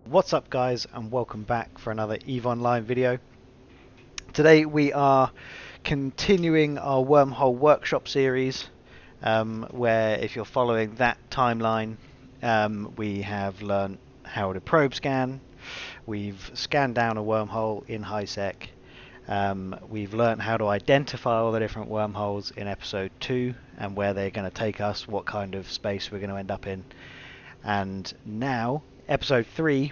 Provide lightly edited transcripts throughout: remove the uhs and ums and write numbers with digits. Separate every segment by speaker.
Speaker 1: What's up guys, and welcome back for another EVE Online video. Today we are continuing our Wormhole Workshop series, where if you're following that timeline, we have learnt how to probe scan, we've scanned down a wormhole in HiSec, we've learnt how to identify all the different wormholes in episode 2 and where they're going to take us, what kind of space we're going to end up in. And now, episode 3,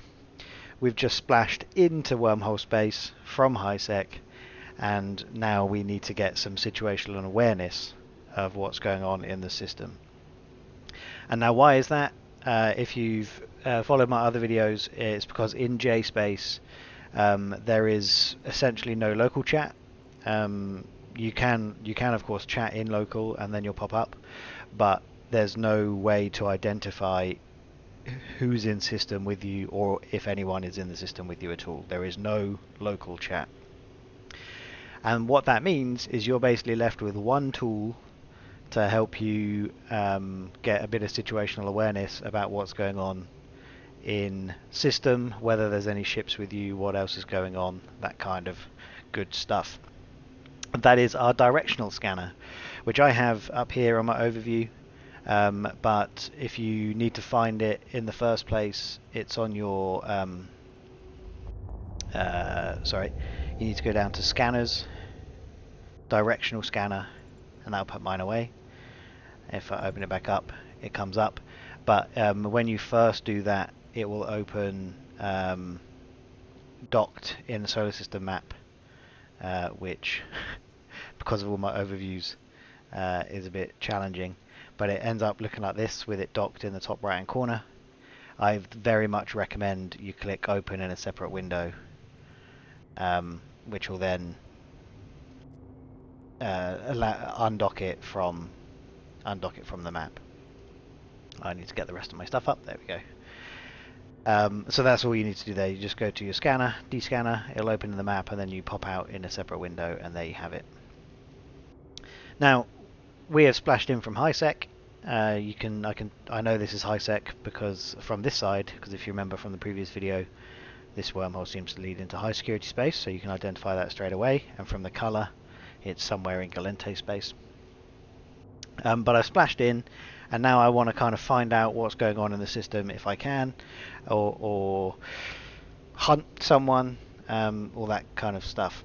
Speaker 1: we've just splashed into wormhole space from HiSec, and now we need to get some situational awareness of what's going on in the system. And now why is that? If you've followed my other videos, it's because in JSpace there is essentially no local chat. You can of course chat in local and then you'll pop up, but there's no way to identify who's in system with you, or if anyone is in the system with you at all. There is no local chat. And what that means is you're basically left with one tool to help you get a bit of situational awareness about what's going on in system, whether there's any ships with you, what else is going on, that kind of good stuff. That is our directional scanner, which I have up here on my overview. But if you need to find it in the first place, it's on your you need to go down to scanners, directional scanner, and that'll put mine away. If I open it back up, it comes up, but when you first do that, it will open docked in the solar system map, which because of all my overviews is a bit challenging. But it ends up looking like this with it docked in the top right hand corner. I very much recommend you click open in a separate window, which will then undock it from the map. I need to get the rest of my stuff up. There we go. So that's all you need to do there. You just go to your scanner, descanner, it'll open the map, and then you pop out in a separate window, and there you have it. Now, we have splashed in from HiSec. I know this is HiSec because from this side, because if you remember from the previous video, this wormhole seems to lead into high security space, so you can identify that straight away. And from the color, it's somewhere in Galente space. But I've splashed in, and now I want to kind of find out what's going on in the system if I can, or hunt someone, all that kind of stuff.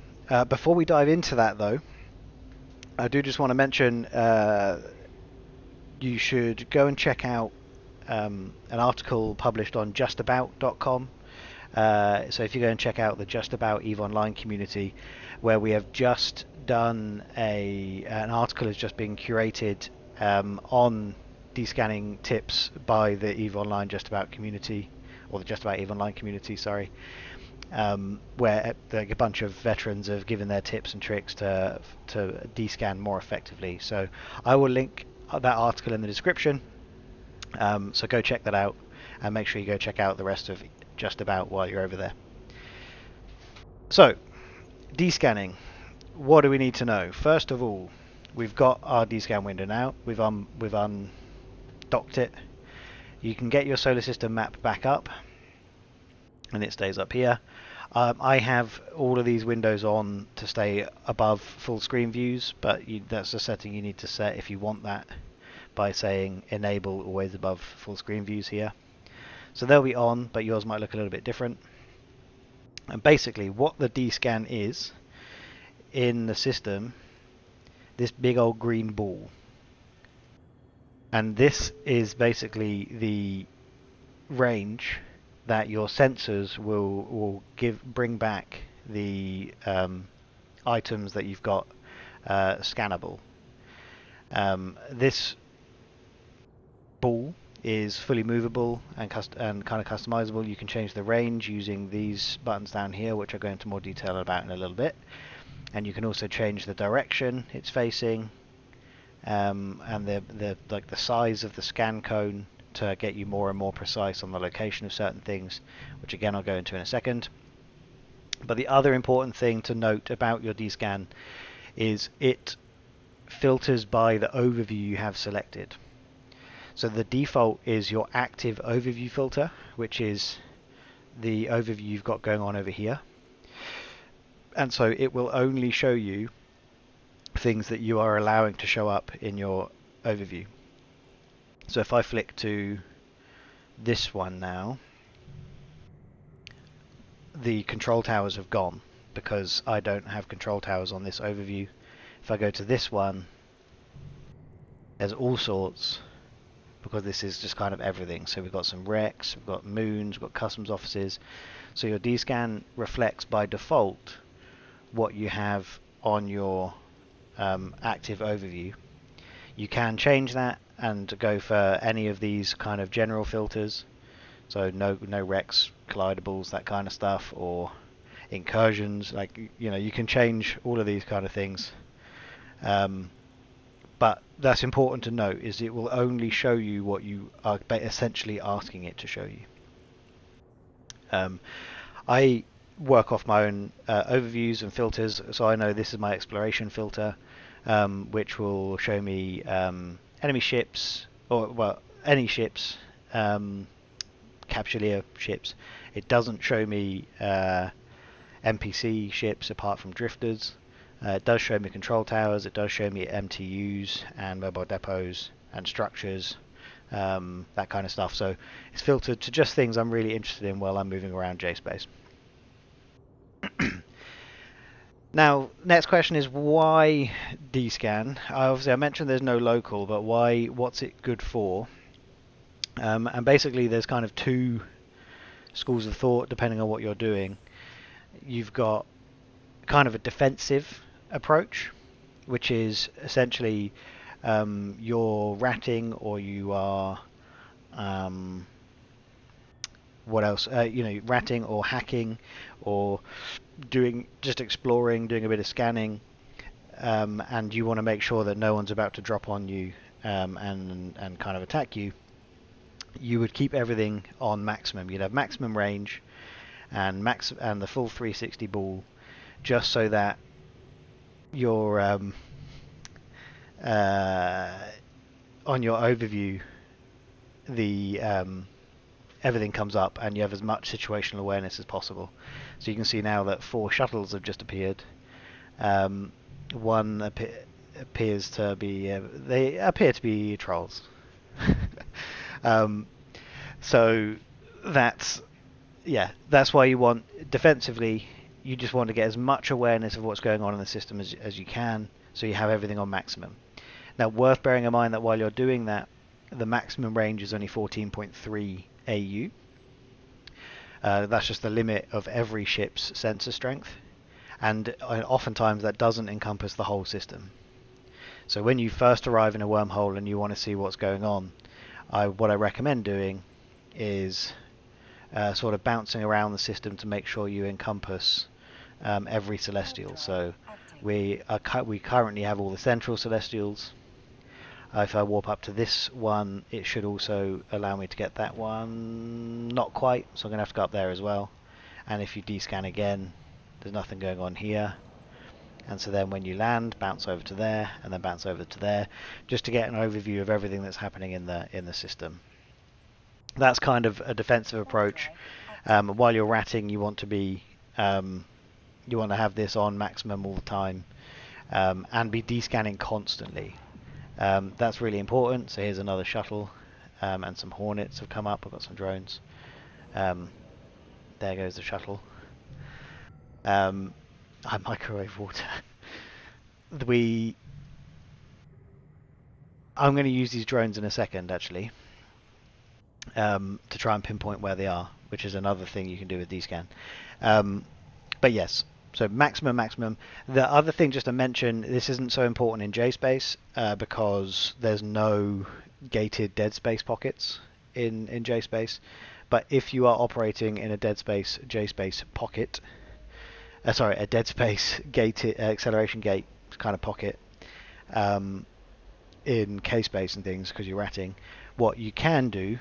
Speaker 1: Before we dive into that, though, I do just want to mention you should go and check out an article published on justabout.com. So if you go and check out the Just About EVE Online community, where we have just done an article has just been curated on descanning tips by the EVE Online Just About community, or the Just About EVE Online community, sorry. Where like a bunch of veterans have given their tips and tricks to descan more effectively. So I will link that article in the description. So go check that out, and make sure you go check out the rest of Just About while you're over there. So, descanning. What do we need to know? First of all, we've got our descan window now. We've undocked it. You can get your solar system map back up, and it stays up here. I have all of these windows on to stay above full screen views, but that's a setting you need to set if you want that, by saying enable always above full screen views here. So they'll be on, but yours might look a little bit different. And basically what the descan is in the system, this big old green ball. And this is basically the range that your sensors will bring back the items that you've got scannable. This ball is fully movable and kind of customizable. You can change the range using these buttons down here, which I'll go into more detail about in a little bit. And you can also change the direction it's facing, and the size of the scan cone to get you more and more precise on the location of certain things, which again I'll go into in a second. But the other important thing to note about your descan is it filters by the overview you have selected. So the default is your active overview filter, which is the overview you've got going on over here. And so it will only show you things that you are allowing to show up in your overview. So if I flick to this one now, the control towers have gone because I don't have control towers on this overview. If I go to this one, there's all sorts, because this is just kind of everything. So we've got some recs, we've got moons, we've got customs offices. So your dscan reflects by default what you have on your active overview. You can change that and go for any of these kind of general filters. So no recs, collidables, that kind of stuff, or incursions. Like, you know, you can change all of these kind of things. But that's important to note, is it will only show you what you are essentially asking it to show you. I work off my own overviews and filters, so I know this is my exploration filter, which will show me enemy ships, or well, any ships, Capsuleer ships. It doesn't show me NPC ships apart from drifters. It does show me control towers, it does show me MTUs and mobile depots and structures, that kind of stuff. So it's filtered to just things I'm really interested in while I'm moving around JSpace. Now, next question is, why dscan? Obviously I mentioned there's no local, but why? What's it good for? And basically there's kind of two schools of thought depending on what you're doing. You've got kind of a defensive approach, which is essentially you're ratting, or you are what else? Ratting or hacking, or just exploring, doing a bit of scanning, and you want to make sure that no one's about to drop on you and kind of attack you. You would keep everything on maximum. You'd have maximum range and the full 360 ball, just so that your on your overview, the everything comes up and you have as much situational awareness as possible. So you can see now that 4 shuttles have just appeared. One appears to be they appear to be trolls. So that's why you want defensively. You just want to get as much awareness of what's going on in the system as you can, so you have everything on maximum. Now, worth bearing in mind that while you're doing that, the maximum range is only 14.3 AU. That's just the limit of every ship's sensor strength, and oftentimes that doesn't encompass the whole system. So when you first arrive in a wormhole and you want to see what's going on, what I recommend doing is sort of bouncing around the system to make sure you encompass every celestial. So we currently have all the central celestials. If I warp up to this one, it should also allow me to get that one. Not quite, so I'm going to have to go up there as well. And if you descan again, there's nothing going on here. And so then when you land, bounce over to there, and then bounce over to there, just to get an overview of everything that's happening in the system. That's kind of a defensive approach. While you're ratting, you want to be you want to have this on maximum all the time, and be descanning constantly. That's really important. So here's another shuttle, and some hornets have come up. I've got some drones. There goes the shuttle. I microwave water. I'm going to use these drones in a second, actually, to try and pinpoint where they are, which is another thing you can do with dscan. But yes, so maximum. The other thing just to mention, this isn't so important in JSpace because there's no gated dead space pockets in JSpace. But if you are operating in a dead space JSpace pocket, a dead space gated acceleration gate kind of pocket in K-space and things, because you're ratting, what you can do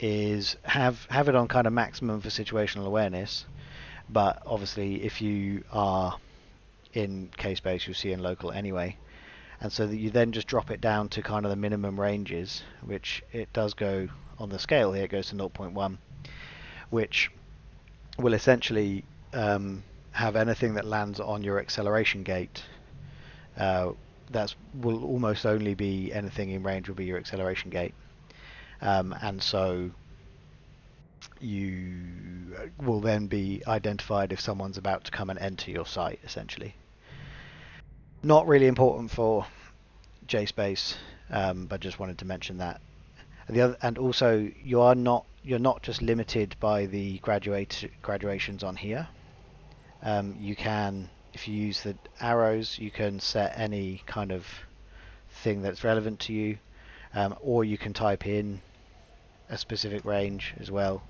Speaker 1: is have it on kind of maximum for situational awareness. But obviously, if you are in K-space, you'll see in local anyway, and so that you then just drop it down to kind of the minimum ranges, which it does go on the scale here. It goes to 0.1, which will essentially have anything that lands on your acceleration gate. That will almost only be anything in range will be your acceleration gate, and so you will then be identified if someone's about to come and enter your site. Essentially, not really important for JSpace, but just wanted to mention that. And also you're not just limited by the graduations on here. You can, if you use the arrows, you can set any kind of thing that's relevant to you, or you can type in a specific range as well.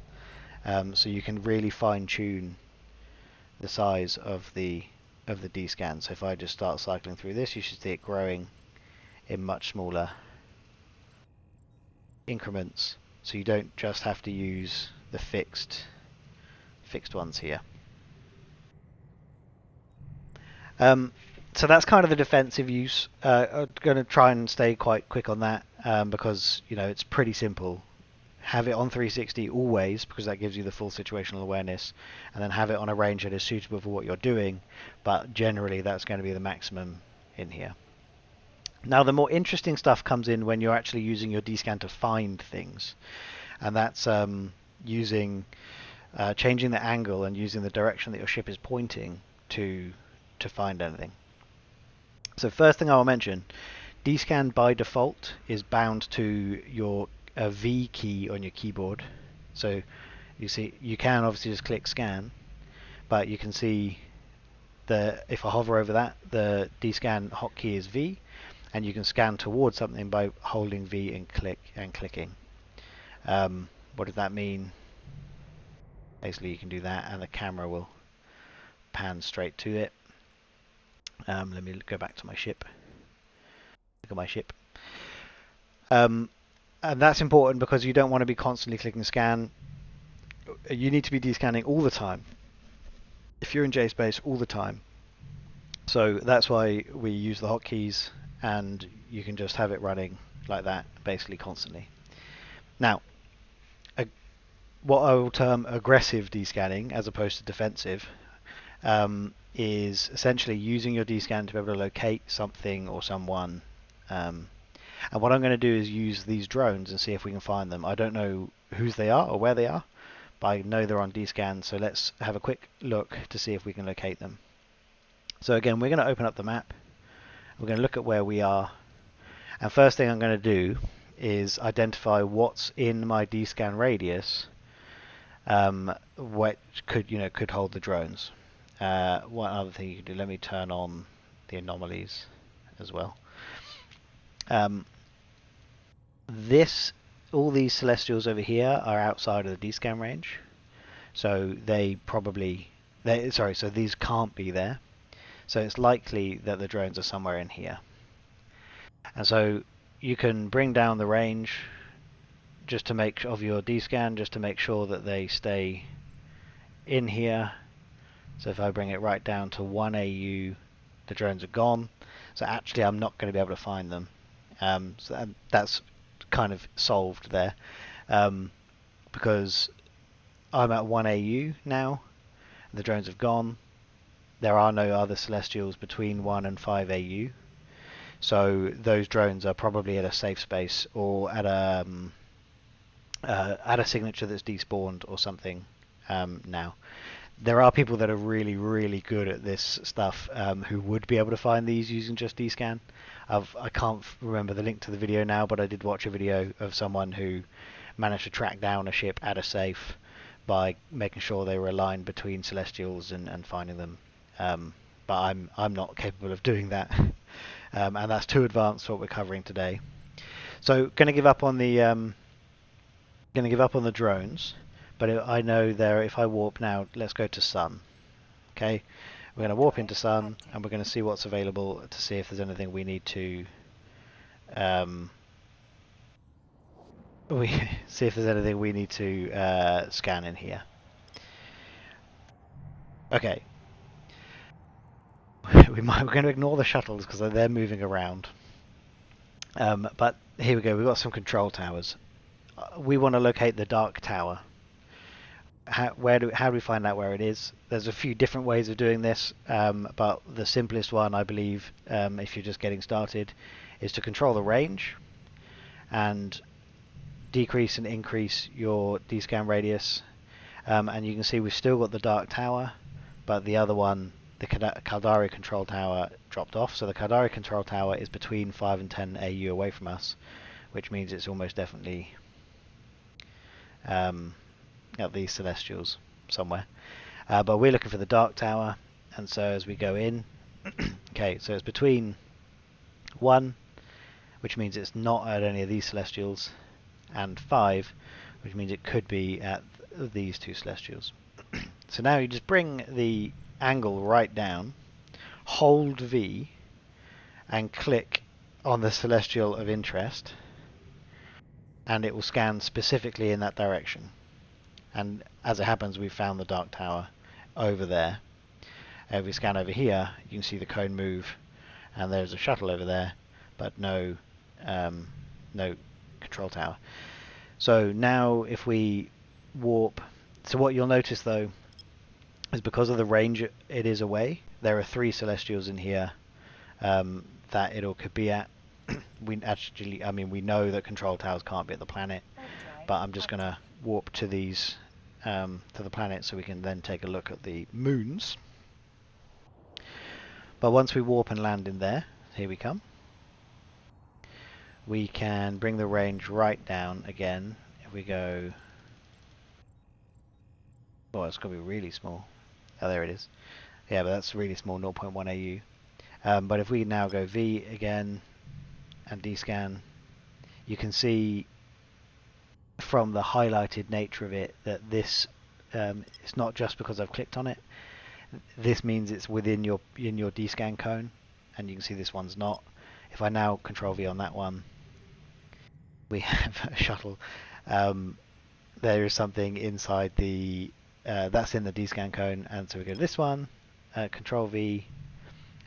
Speaker 1: So you can really fine tune the size of the D-scan. So if I just start cycling through this, you should see it growing in much smaller increments, so you don't just have to use the fixed ones here. So that's kind of the defensive use. I'm going to try and stay quite quick on that, because it's pretty simple. Have it on 360 always, because that gives you the full situational awareness, and then have it on a range that is suitable for what you're doing, but generally that's going to be the maximum in here. Now the more interesting stuff comes in when you're actually using your D-scan to find things, and that's changing the angle and using the direction that your ship is pointing to find anything. So first thing I will mention, D-scan by default is bound to your V key on your keyboard. So you see, you can obviously just click scan, but you can see if I hover over that, the D-scan hotkey is V, and you can scan towards something by holding V and clicking. What does that mean? Basically, you can do that, and the camera will pan straight to it. Let me go back to my ship. Look at my ship. And that's important because you don't want to be constantly clicking scan. You need to be descanning all the time. If you're in JSpace, all the time. So that's why we use the hotkeys, and you can just have it running like that, basically constantly. Now, what I will term aggressive descanning, as opposed to defensive, is essentially using your D-scan to be able to locate something or someone. And what I'm going to do is use these drones and see if we can find them. I don't know whose they are or where they are, but I know they're on D-scan, so let's have a quick look to see if we can locate them. So again, we're going to open up the map. We're going to look at where we are. And first thing I'm going to do is identify what's in my D-scan radius, what could hold the drones. One other thing you can do, let me turn on the anomalies as well. All these celestials over here are outside of the D-scan range, so so these can't be there. So it's likely that the drones are somewhere in here. And so you can bring down the range of your D-scan just to make sure that they stay in here. So if I bring it right down to 1 AU, the drones are gone. So actually I'm not going to be able to find them. So that's kind of solved there, because I'm at 1 AU now. The drones have gone. There are no other celestials between 1 and 5 AU. So those drones are probably at a safe space or at a signature that's despawned or something now. There are people that are really, really good at this stuff who would be able to find these using just D-scan. I can't remember the link to the video now, but I did watch a video of someone who managed to track down a ship at a safe by making sure they were aligned between celestials and finding them. But I'm not capable of doing that, and that's too advanced for what we're covering today. So going to give up on the drones. But I know if I warp now, let's go to Sun. Okay, we're going to warp into Sun, and we're going to see what's available to see if there's anything we need to scan in here. Okay, we're going to ignore the shuttles because they're moving around. But here we go. We've got some control towers. We want to locate the dark tower. how do we find out where it is? There's a few different ways of doing this, but the simplest one, I believe, if you're just getting started, is to control the range and decrease and increase your D-scan radius. And you can see we've still got the Dark Tower, but the other one, the Caldari Control Tower, dropped off. So the Caldari Control Tower is between 5 and 10 AU away from us, which means it's almost definitely at these Celestials somewhere. But we're looking for the Dark Tower, and so as we go in, okay, so it's between 1, which means it's not at any of these Celestials, and 5, which means it could be at these two Celestials. So now you just bring the angle right down, hold V, and click on the Celestial of interest, and it will scan specifically in that direction. And as it happens, we've found the Dark Tower over there. If we scan over here, you can see the cone move, and there's a shuttle over there, but no control tower. So now if we warp, so what you'll notice though is because of the range it is away, there are 3 Celestials in here that it could be at. We know that control towers can't be at the planet, but I'm just going to warp to these to the planet so we can then take a look at the moons. But once we warp and land in there, here we come, we can bring the range right down again. If we go, oh, it's going to be really small. Oh, there it is. Yeah, but that's really small, 0.1 AU. But if we now go V again and D-scan, you can see from the highlighted nature of it that this it's not just because I've clicked on it. This means it's within your D-scan cone, and you can see this one's not. If I now control V on that one, we have a shuttle. There is something inside the that's in the D-scan cone, and so we go to this one, control V,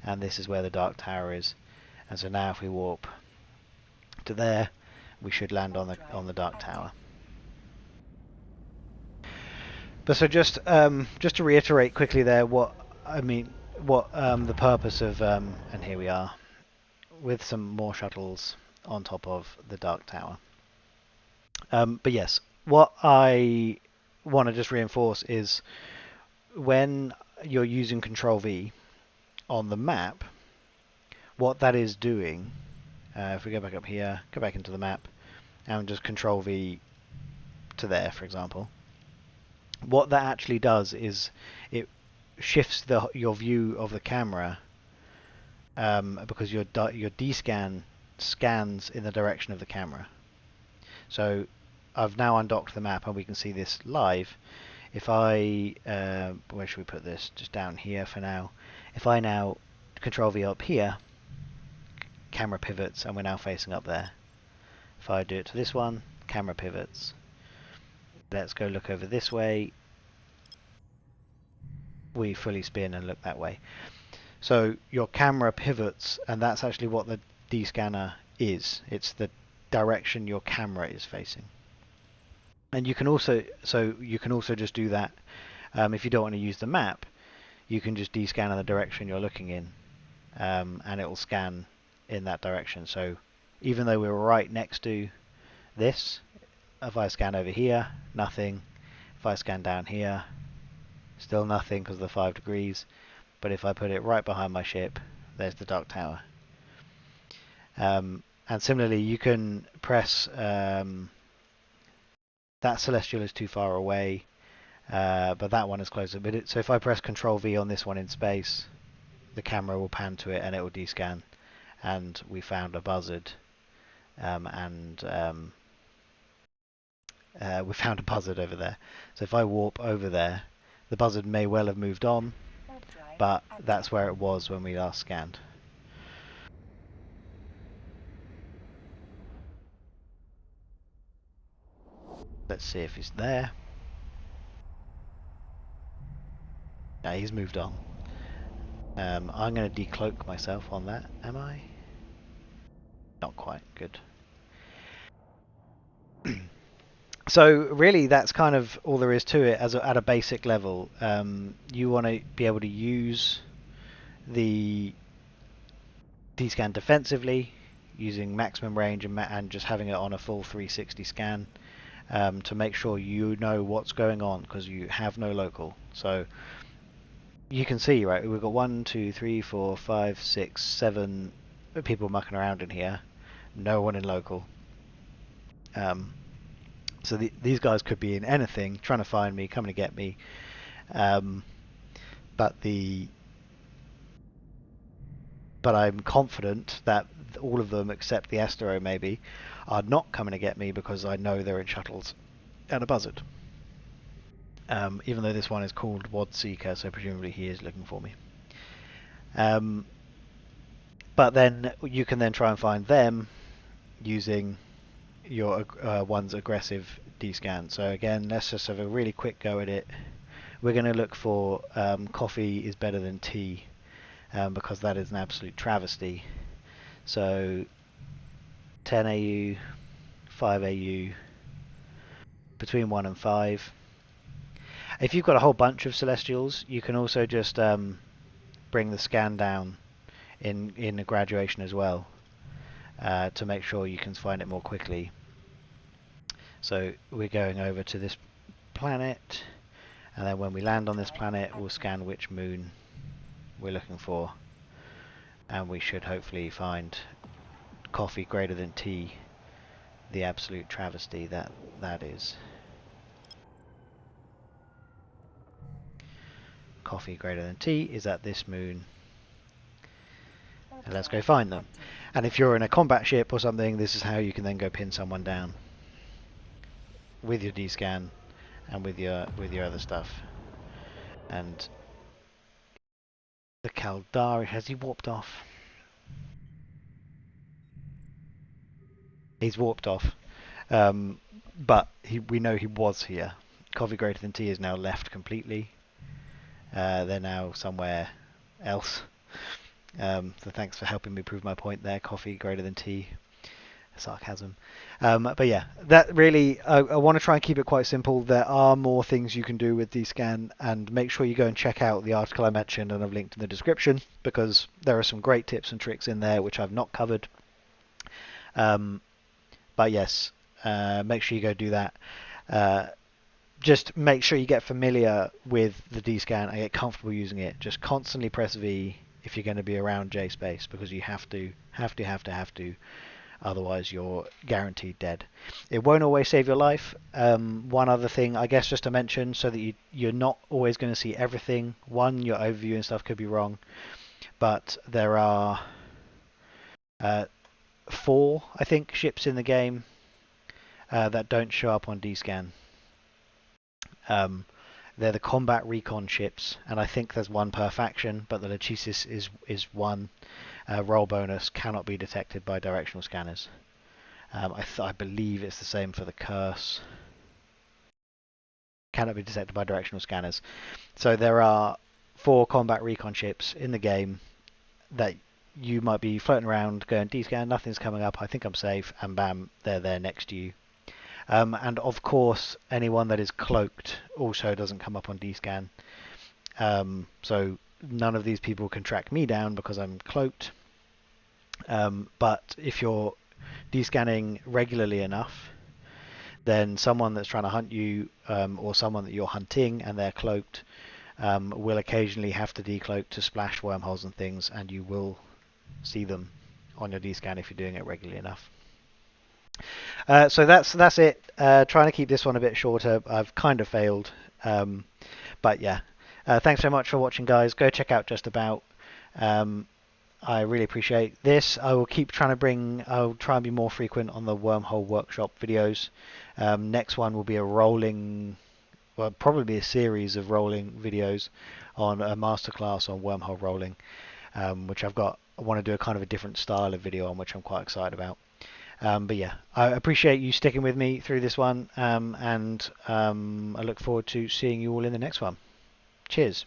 Speaker 1: and this is where the Dark Tower is. And so now if we warp to there, we should land on the Dark Tower. But so just to reiterate quickly there, what the purpose of and here we are with some more shuttles on top of the Dark Tower. But yes, what I want to just reinforce is when you're using Control V on the map, what that is doing, if we go back up here, go back into the map, and just Control V to there, for example, what that actually does is it shifts your view of the camera because your D-scan scans in the direction of the camera. So I've now undocked the map and we can see this live. If I, where should we put this? Just down here for now. If I now Control V up here, camera pivots and we're now facing up there. If I do it to this one, camera pivots. Let's go look over this way. We fully spin and look that way. So your camera pivots, and that's actually what the D-scanner is. It's the direction your camera is facing. And you can also just do that if you don't want to use the map. You can just D-scan in the direction you're looking in, and it will scan in that direction. So even though we're right next to this, if I scan over here, nothing. If I scan down here, still nothing because of the 5 degrees. But if I put it right behind my ship, there's the Dark Tower. And similarly, you can press that Celestial is too far away, but that one is closer. So if I press Control V on this one in space, the camera will pan to it and it will D-scan. And we found a buzzard, we found a buzzard over there. So if I warp over there, the buzzard may well have moved on, but that's where it was when we last scanned. Let's see if he's there. Yeah, he's moved on. I'm going to decloak myself on that, am I? Not quite, good. So really, that's kind of all there is to it at a basic level. You want to be able to use the D-scan defensively, using maximum range and just having it on a full 360 scan, to make sure you know what's going on, because you have no local. So you can see, right, we've got 1, 2, 3, 4, 5, 6, 7 people mucking around in here. No one in local. So these guys could be in anything, trying to find me, coming to get me. But I'm confident that all of them, except the Astero maybe, are not coming to get me, because I know they're in shuttles and a buzzard. Even though this one is called Wad Seeker, so presumably he is looking for me. But then you can then try and find them using your one's aggressive D-scan. So again, let's just have a really quick go at it. We're going to look for coffee is better than tea, because that is an absolute travesty. So 10 AU, 5 AU, between 1 and 5. If you've got a whole bunch of Celestials, you can also just bring the scan down in a graduation as well, to make sure you can find it more quickly. So we're going over to this planet, and then when we land on this planet, we'll scan which moon we're looking for, and we should hopefully find coffee greater than tea, the absolute travesty that is. Coffee greater than tea is at this moon, and let's go find them. And if you're in a combat ship or something, this is how you can then go pin someone down with your D-scan and with your other stuff. And the Kaldari, has he warped off? He's warped off, but we know he was here. Coffee greater than tea is now left completely. They're now somewhere else. So thanks for helping me prove my point there. Coffee greater than tea. Sarcasm. But yeah, that really, I want to try and keep it quite simple. There are more things you can do with D-scan, and make sure you go and check out the article I mentioned and I've linked in the description, because there are some great tips and tricks in there which I've not covered. But yes, make sure you go do that. Just make sure you get familiar with the D-scan and get comfortable using it. Just constantly press V if you're going to be around J-space, because you have to. Otherwise you're guaranteed dead. It won't always save your life. One other thing, I guess, just to mention, so that you're not always going to see everything. One, your overview and stuff could be wrong, but there are 4, I think, ships in the game that don't show up on D-scan. They're the combat recon ships, and I think there's 1 per faction, but the Lachesis is 1. Roll bonus cannot be detected by directional scanners. I believe it's the same for the Curse. Cannot be detected by directional scanners. So there are 4 combat recon ships in the game that you might be floating around going D-scan, nothing's coming up, I think I'm safe, and bam, they're there next to you. And of course, anyone that is cloaked also doesn't come up on D-scan. So none of these people can track me down because I'm cloaked. But if you're D-scanning regularly enough, then someone that's trying to hunt you, or someone that you're hunting and they're cloaked, will occasionally have to decloak to splash wormholes and things, and you will see them on your D-scan if you're doing it regularly enough. So that's it. Trying to keep this one a bit shorter. I've kind of failed, but yeah. Thanks so much for watching, guys. Go check out Just About. I really appreciate this. I'll try and be more frequent on the Wormhole Workshop videos. Next one will be probably a series of rolling videos on a masterclass on wormhole rolling, which I want to do a kind of a different style of video on, which I'm quite excited about. But yeah, I appreciate you sticking with me through this one, and I look forward to seeing you all in the next one. Cheers.